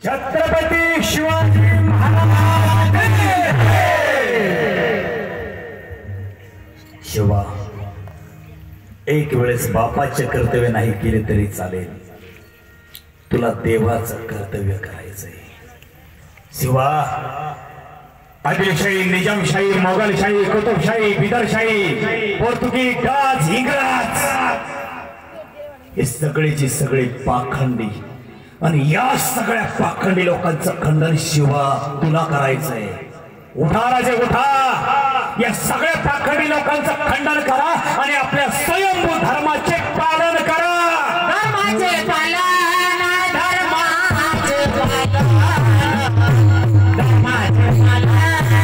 छत्रपती शिवाजी महाराज। शिवा, एक वेळेस बापाचे कर्तव्य नाही केले तरी चालेल, तुला देवाचं कर्तव्य करायचंय। शिवा, आदिलशाही, निजामशाही, मोगलशाही, कुतुबशाही, बिदरशाही, पोर्तुगीज, डाच, इंग्रज हे सगळेची सगळे पाखंडी आणि या सगळ्या पाखंडी लोकांचं खंडन शिवा तुला करायचंय। उठा राजे उठा, या सगळ्या पाखंडी लोकांचं खंडन करा आणि आपल्या स्वयंभू धर्माचे पालन करा। धर्माचे पालन, धर्माचे पालन, धर्माचे पालन।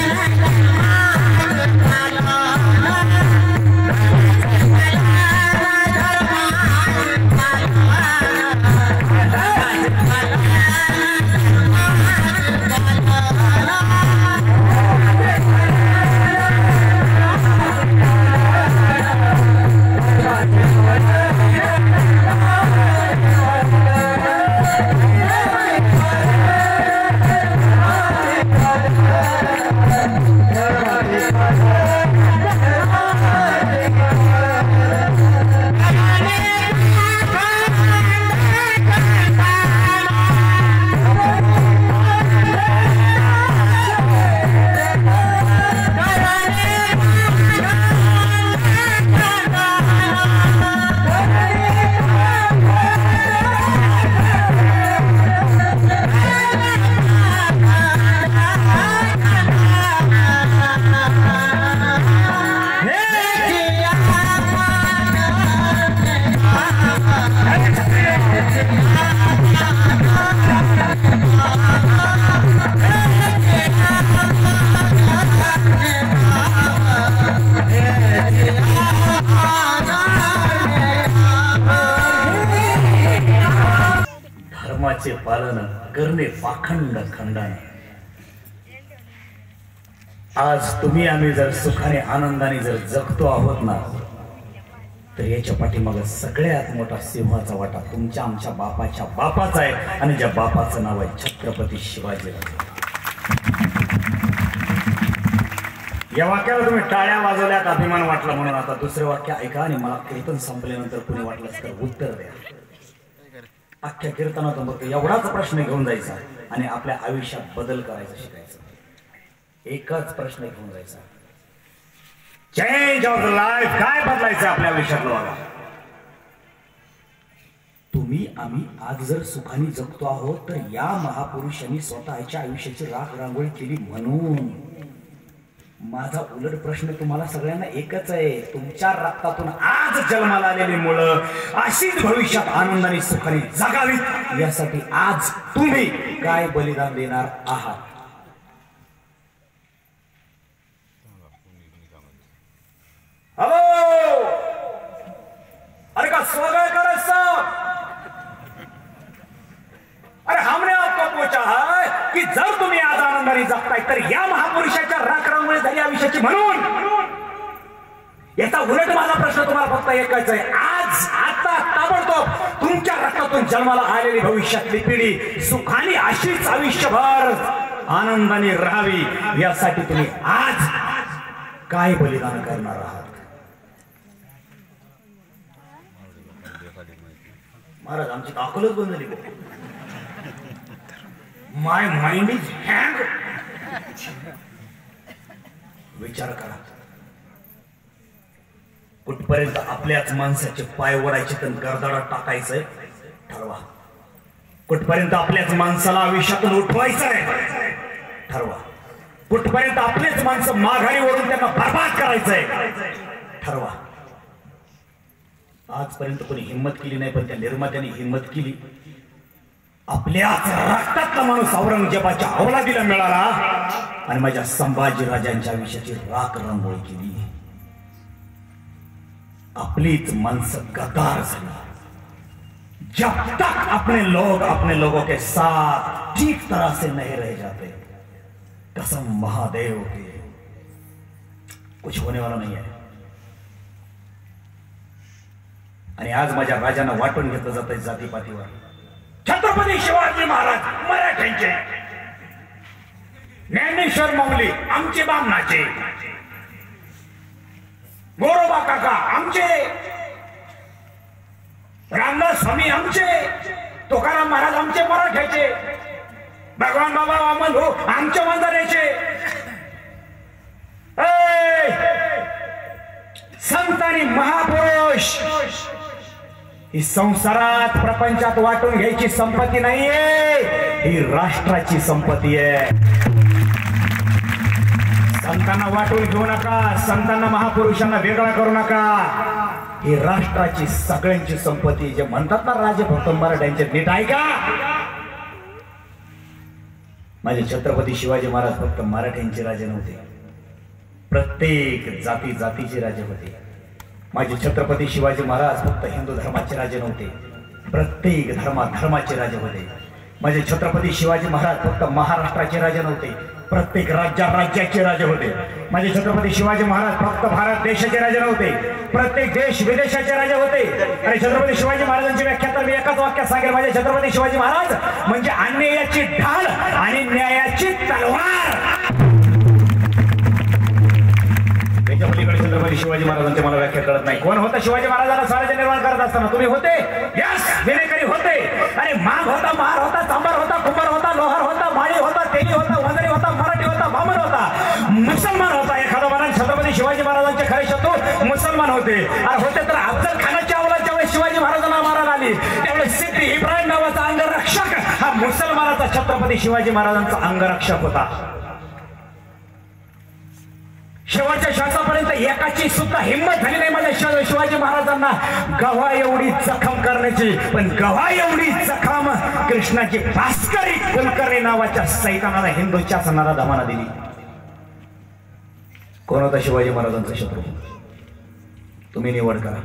धर्माचे पालन करणे पाखंड खंडन। आज तुम्ही आम्ही जर सुखाने आनंदाने जर जगतो आहोत ना, तर याच्या पाठीमागे सगळ्यात मोठा सिंहाचा वाटा तुमच्या आमच्या बापाच्या बापाचा आहे, आणि ज्या बापाचं नाव आहे छत्रपती शिवाजीराजे। या वाक्याला तुम्ही टाळ्या वाजवल्यात, अभिमान वाटला म्हणून आता दुसरे वाक्य ऐका आणि मला कीर्तन संपल्यानंतर कुणी वाटलंच तर उत्तर द्या। अख्ख्या कीर्तनातून फक्त एवढाच प्रश्न घेऊन जायचा आणि आपल्या आयुष्यात बदल करायचा शिकायचा। एकच प्रश्न घेऊन जायचा, चेंज ऑफ द लाईफ, काय बदलायचं आपल्या आयुष्यातलं बघा। तुम्ही आम्ही आज जर सुखाने जगतो आहोत तर या महापुरुषांनी स्वतःच्या आयुष्याची राख रांगोळी केली म्हणून। माझा उलट प्रश्न तुम्हाला सगळ्यांना एकच आहे, तुमच्या रक्तातून आज जन्माला आलेली मुलं अशीच भविष्यात आनंदाने सुखाने जगावीत यासाठी आज तुम्ही काय बलिदान देणार आहात? हॅलो, अरे का स्वागत करे सब? अरे हमने आपको पूछा है की जर तुम्ही आज आनंदाने जगताय तर या महापुरुषाच्या राखरांमुळे झाली आयुष्याची म्हणून। याचा उलट माझा प्रश्न तुम्हाला फक्त एकच आहे, आज आता ताबडतोब तुमच्या रक्तातून जन्माला आलेली भविष्यातली पिढी सुखाने अशीच आयुष्यभर आनंदाने राहावी यासाठी तुम्ही आज काय बलिदान करणार आहात? महाराज आमची अक्कलच बंद झाली, माय माइंड इज हँग। विचार करा, कुठपर्यंत आपल्याच माणसाचे पाय ओढायचे तर गर्दाडात टाकायचंय ठरवा। कुठपर्यंत आपल्याच माणसाला आयुष्यातून उठवायचंय ठरवा। कुठपर्यंत आपलेच माणसं माघारी ओढून त्यांना बर्बाद करायचंय ठरवा। आजपर्यंत कोणी हिंमत केली नाही, पण त्या निर्मात्याने हिंमत केली। आपल्याच रक्तातला माणूस औरंगजेबाच्या अवलादीला मिळाला आणि माझ्या संभाजी राजांच्या आयुष्याची राख रांगोळी केली। आपलीच माणसं गद्दार झाली। जब तक अपने लोगों के साथ ठीक तरह से नहीं रह जाते, कसम महादेव की कुछ होने वाला नहीं है। आणि आज माझ्या राजांना वाटून घेतलं जात जातीपातीवर। छत्रपती शिवाजी महाराज मराठ्यांचे मराठ्याचे, ज्ञानेश्वर माऊली आमचे बामणाचे, गोरोबा काका आमचे, रामदास स्वामी आमचे, तुकाराम महाराज आमचे मराठ्याचे, भगवान बाबा वामन हो आमच्या वंदनेचे, संत आणि महापुरुष ही संसारात प्रपंचात वाटून घ्यायची संपत्ती नाहीये, ही राष्ट्राची संपत्ती आहे. संतांना वाटून घेऊ नका, संतांना महापुरुषांना वेगळा करू नका. ही राष्ट्राची सगळ्यांची संपत्ती. जे म्हणतात ना राजे फक्त मराठ्यांचे, नीट ऐका. माझे छत्रपती शिवाजी महाराज फक्त मराठ्यांचे राजे नव्हते, प्रत्येक जाती जातीचे राजे होते. माझे छत्रपती शिवाजी महाराज फक्त हिंदू धर्माचे राजे नव्हते, प्रत्येक धर्माचे राजे होते. माझे छत्रपती शिवाजी महाराज फक्त महाराष्ट्राचे राजे नव्हते, प्रत्येक राज्याचे राजे होते. माझे छत्रपती शिवाजी महाराज फक्त भारत देशाचे राजे नव्हते, प्रत्येक देश विदेशाचे राजे होते. आणि छत्रपती शिवाजी महाराजांची व्याख्या तर मी एकाच वाक्यात सांगेल, माझे छत्रपती शिवाजी महाराज म्हणजे अन्यायाची ढाल आणि न्यायाची तलवार. त्याच्या पलीकडे छत्रपती शिवाजी महाराजांची मला व्याख्या कळत नाही. कोण होता शिवाजी महाराजांना स्वराज्य निर्माण करत असताना? तुम्ही होते, यस, विनेकरी होते. अरे माघ होता, महार होता, चांभार होता, कुंभार होता, लोहार होता, माळी होता, तेली होता, वंजारी होता, मराठी होता, बामण होता, मुसलमान होता. एखादा महाराज छत्रपती शिवाजी महाराजांचे खरे शत्रू मुसलमान होते. अरे होते तर अफजल खानाच्या अवलाच्या वेळेस शिवाजी महाराजांना मारायला आली, त्यावेळेस सिद्धी इब्राहिम नावाचा अंगरक्षक हा मुसलमानाचा छत्रपती शिवाजी महाराजांचा अंगरक्षक होता. शेवटच्या श्वासापर्यंत एकाची सुद्धा हिंमत झाली नाही माझ्या शिवाजी महाराजांना गव्हा एवढी जखम करण्याची. पण गव्हा एवढी जखम कृष्णाची भास्करी कुलकर्णी नावाच्या सैतानाला हिंदूच्या सणाला दमाना दिली. कोण होता शिवाजी महाराजांचा शत्रू? तुम्ही निवड करा.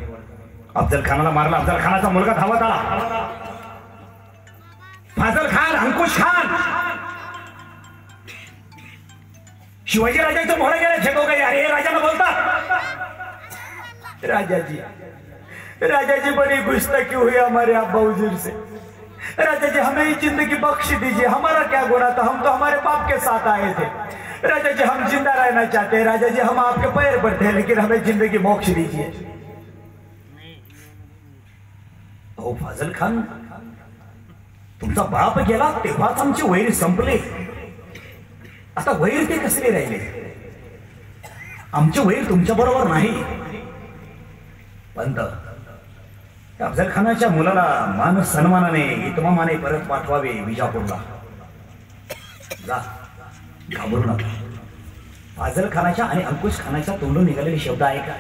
अफजल खानाला मारला, अफजल खानाचा मुलगा धावत आला, फाजल खान, अंकुश खान. शिवाजी राजांचं मोहरा गेला झेको गए. अरे राजाला बोलतात, राजा जी बड़ी गुस्ताखी हुई हमारे अब्बा हुजूर से. राजा जी हमें ही जिंदगी बख्श दीजिए, हमारा क्या गुनाह था, हम तो हमारे बाप के साथ आए थे. राजा जी हम जिंदा रहना चाहते हैं, राजा जी हम आपके पैर पड़ते हैं, लेकिन हमें जिंदगी मोक्ष दीजिए. ओ फाजल खान, तुमचा बाप गेला तेव्हाच आमचे वैर संपले. आता वैर ते कसले राहिले? आमचे वैर तुमच्या बरोबर नाही. पंत अफजल खानाच्या मुलाला मान सन्मानाने इतमामाने परत पाठवावे विजापूरला. जा, घाबरू नका. फाजल खानाच्या आणि अंकुश खानाच्या तोंडून निघालेले शब्द ऐका.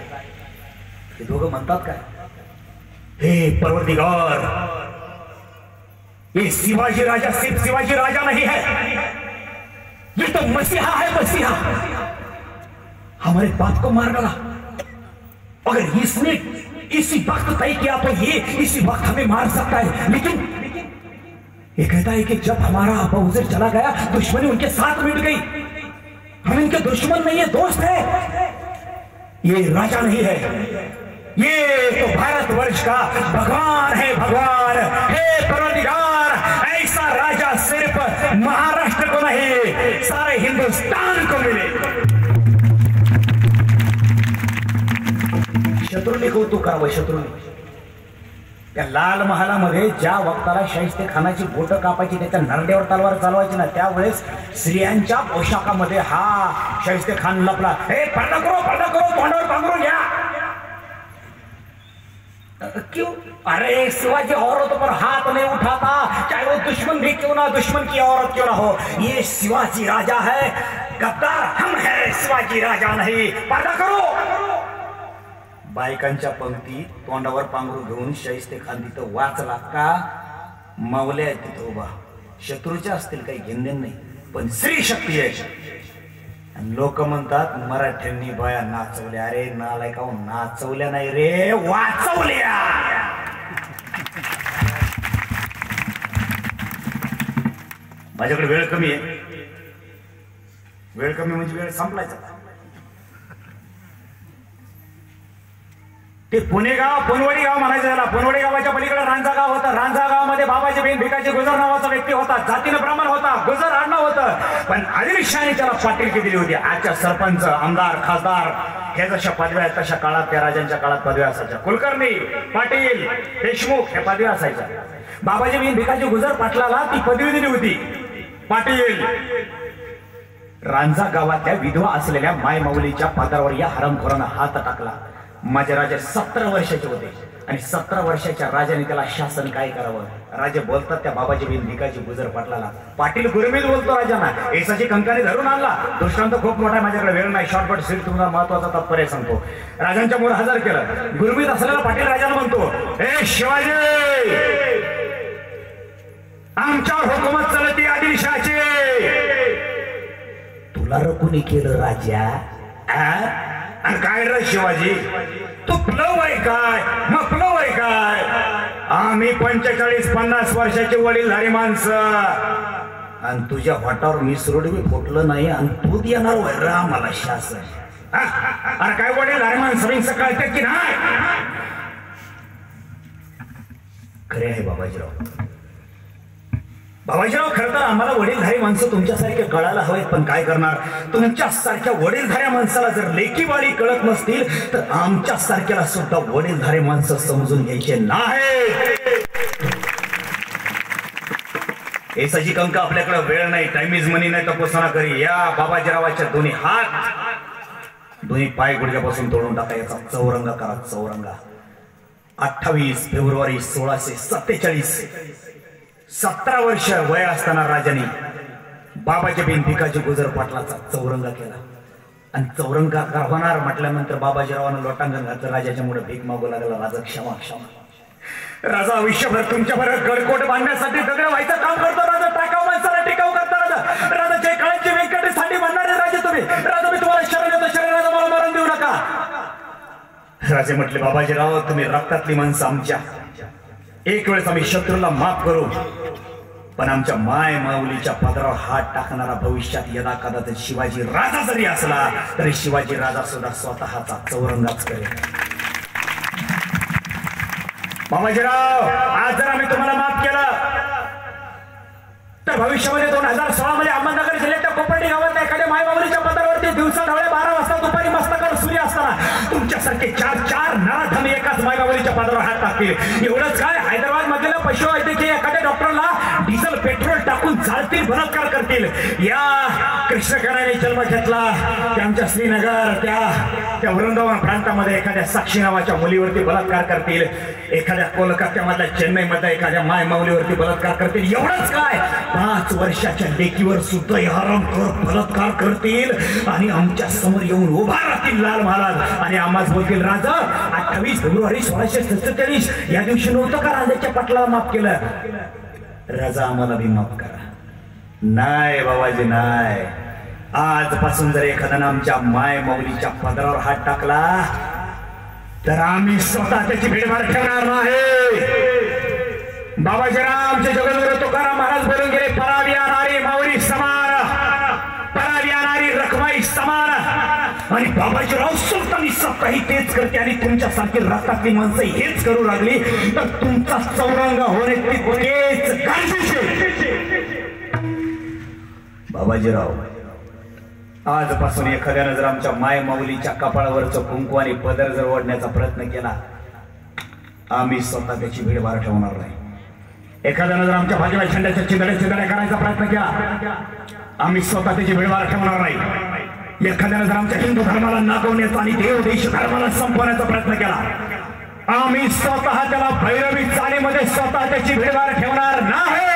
ते दोघं म्हणतात काय? हे परवरदिगार, ये शिवाजी राजा सिर्फ शिवाजी राजा नहीं है, ये तो मसीहा है, मसीहा. हमारे बाप को मार डाला, अगर इसने इसी वक्त तय किया तो ये इसी वक्त हमें मार सकता है. लेकिन ये कहता है कि जब हमारा अब्बा हुजूर चला गया, दुश्मनी उनके साथ मिट गई. हम इनके दुश्मन नहीं है, दोस्त है. ये राजा नहीं है, ये तो भारतवर्ष का भगवान है, भगवान. हे परवरदिगार, ऐसा राजा सिर्फ महाराष्ट्र को नहीं, सारे हिंदुस्तान को मिले. शत्रूने कौतुक करावं. शत्रूने त्या लाल महालामध्ये ज्या वक्ताला शाहिस्ते खानाची बोट कापायची, त्याच्या नरड्यावर तलवार चालवायची ना, त्यावेळेस स्त्रियांच्या पोशाखामध्ये हा शाहिस्ते खान लपला. हे पर्दा करो, तोंडावर पांघरून घ्या. क्यों? अरे शिवाजी औरतों पर हाथ नहीं उठाता, चाहे वो दुश्मन भी क्यों ना, दुश्मन की औरत क्यों ना हो. ये शिवाजी राजा है, गद्दार हम है, शिवाजी राजा नहीं. पर्दा करो. बायकांच्या पंक्ती तोंडावर पांघरू घेऊन शाहिस्ते खान तिथं वाचला का? मावल्या आहेत तिथं उभा. शत्रूच्या असतील, काही घेणदेण नाही, पण स्त्री शक्ती आहे. लोक म्हणतात मराठ्यांनी बाया नाचवल्या. अरे नालायका, नाचवल्या नाही रे, वाचवल्या. माझ्याकडे वेळ कमी आहे. वेळ कमी म्हणजे वेळ संपलायचा. ते पुणेगाव पुनवडी गाव म्हणायचं त्याला. पुनवडी गावाच्या पलीकडे रांजा गाव होतं. रांजा गावामध्ये बाबाजी बहीण भिकाजी गुजर नावाचा व्यक्ती होता. जातीनं ब्राह्मण होता. गुजर आडनाव होतं. पण आदिलशाही त्याला पाटीलकी दिली होती. आजच्या सरपंच आमदार खासदार हे जशा पदव्या आहेत तशा काळात त्या राजांच्या काळात पदव्या असायच्या. कुलकर्णी पाटील देशमुख हे पदव्या असायच्या. बाबाजी बहीण भिकाजी गुजर पाटलाला ती पदवी दिली होती पाटील. रांजा गावातल्या विधवा असलेल्या मायमाऊलीच्या पादावर या हरामखोरानं हात टाकला. माझे राजे 17 वर्षाचे होते आणि 17 वर्षाच्या राजाने त्याला शासन काय करावं. राजे बोलतात त्या बाबाजी बहीण भिकाजी गुजर पाटलाला. पाटील गुरमीत बोलतो राजांना. एसाची कंकाने धरून आणला. दृष्टांत खूप मोठा माझ्याकडे वेळ नाही. शॉर्टकट सीट तुम्हाला महत्वाचा तात्पर्य सांगतो. राजांच्या मुळे हजर केलं. गुरमीत असलेला पाटील राजांना म्हणतो, ए शिवाजी, आमच्यावर हुकूमत चलती आदिलशाहची. तुला रकुनी केलं राजा? आणि काय रे शिवाजी, तू प्लव आहे काय? मग प्लव आहे काय? आम्ही 45-50 वर्षाची वडीलधारी माणसं आणि तुझ्या वाटावर मी सुरडवी फुटलं नाही आणि तू देणार वय रा मला शासन. अरे काय वडीलधारी माणसं कळते की नाही? खरे आहे बाबाजीराव. बाबाजीराव खरं तर आम्हाला वडीलधारी माणसं तुमच्यासारखे कळायला हवेत. पण काय करणार, तुमच्यासारख्या वडीलधाऱ्या माणसाला जर लेकीवाळी कळत नसतील तर आमच्या सारख्याला सुद्धा वडीलधारी माणसं समजून घ्यायचे नाही. हे सजी कंक आपल्याकडे वेळ नाही. टाइम इज मनी नाही तपोसना करी. या बाबाजीरावाच्या दोन्ही हात दोन्ही पाय गुडघ्यापासून तोडून टाकायचा. चौरंगा करा चौरंगा. 28 फेब्रुवारी 1647 17 वर्ष वय असताना राजाने बाबाजी बहीण भिकाजी गुजर पाटलाचा चौरंगा केला. आणि चौरंगा होणार म्हटल्यानंतर बाबाजीरावानं लोटांगण घातलं. राजाच्या मुळे भीक मागू लागला. राजा क्षमा क्षमा. राजा आयुष्यभर तुमच्यावर गडकोट बांधण्यासाठी दगड व्हायचं काम करतो. राजा टाकाव माणसाला टिकाव करता. राजा जय काळाची व्यंकटेसाठी म्हणणारे राजे तुम्ही. राजा मी तुम्हाला शरण येतो. शरण राजा मला मरण देऊ नका. राजे म्हटले, बाबाजीराव तुम्ही रक्तातली माणसं आमच्या. एक वेळेस आम्ही शत्रूला माफ करू पण आमच्या माय माऊलीच्या पदरावर हात टाकणारा भविष्यात यदा कदाचित शिवाजी राजा जरी असला तरी शिवाजी राजा सुद्धा स्वतःचा चौरंगाच करेल. बाबाजीराव आज जर आम्ही तुम्हाला माफ केलं तर भविष्यामध्ये 2016 मध्ये अहमदनगर जिल्ह्याच्या कोपर्डी गावात एखाद्या माय माऊलीच्या पदरावरती दिवसा ढवळे 12 वाजता दुपारी मस्तकावर सूर्य असताना तुमच्यासारखे 4 नराधम एकाच माय माऊलीच्या पदरावर हात टाकतील. एवढंच काय, हैदराबाद मधल्या पशुवैद्यकीय एखाद्या डॉक्टरला डिझेल पेट्रोल टाकून चालतील बलात्कार करतील. या कृष्णकराने जन्म घेतला त्या आमच्या श्रीनगर त्या वृंदावन प्रांतामध्ये एखाद्या साक्षी नावाच्या मुलीवरती बलात्कार करतील. एखाद्या कोलकात्यामधल्या चेन्नईमधल्या एखाद्या माय माऊलीवरती बलात्कार करतील. एवढंच काय, 5 वर्षाच्या लेकीवर सुद्धा हरामखोर बलात्कार करतील आणि आमच्या समोर येऊन उभा राहतील लाल महाराज आणि आम्हाच बोलतील, राजा 28 फेब्रुवारी 1647 या दिवशी नव्हतं का राजाच्या पाटलाला माफ केलं? राजा आम्हाला भी माफ करा. नाही बाबाजी नाही. आजपासून जर एखाद्यानं आमच्या माय माऊलीच्या पदरावर हात टाकला तर आम्ही स्वतः त्याची भेटभार ठेवणार नाही. बाबाजीरावचे जगद्गुरु तुकाराम महाराज बोलून गेले, परावी नारी माऊली समान, परावी नारी रखमाई समान. आणि बाबाजीराव सुलतानी स्वतःही तेच करते आणि तुमच्यासारखी रक्तातली माणसं हेच करू लागली तर तुमचा चौरंगा होणे तितकेच गरजेचे. बाबाजीराव आजपासून एखाद्यानं जर आमच्या माय माऊलीच्या कपाळावरचं कुंकू आणि पदर जर ओढण्याचा प्रयत्न केला आम्ही स्वतः त्याची भीडभार ठेवणार नाही. एखाद्यानं जर आमच्या भाजपा झेंड्याच्या चिंधड्या करायचा प्रयत्न केला आम्ही स्वतः त्याची भीडभार ठेवणार नाही. एखाद्यानं जर आमच्या हिंदू धर्माला नागवण्याचा आणि देव देश धर्माला संपवण्याचा प्रयत्न केला आम्ही स्वतः त्याला भैरवी चालीमध्ये स्वतः त्याची भीडभार ठेवणार नाही.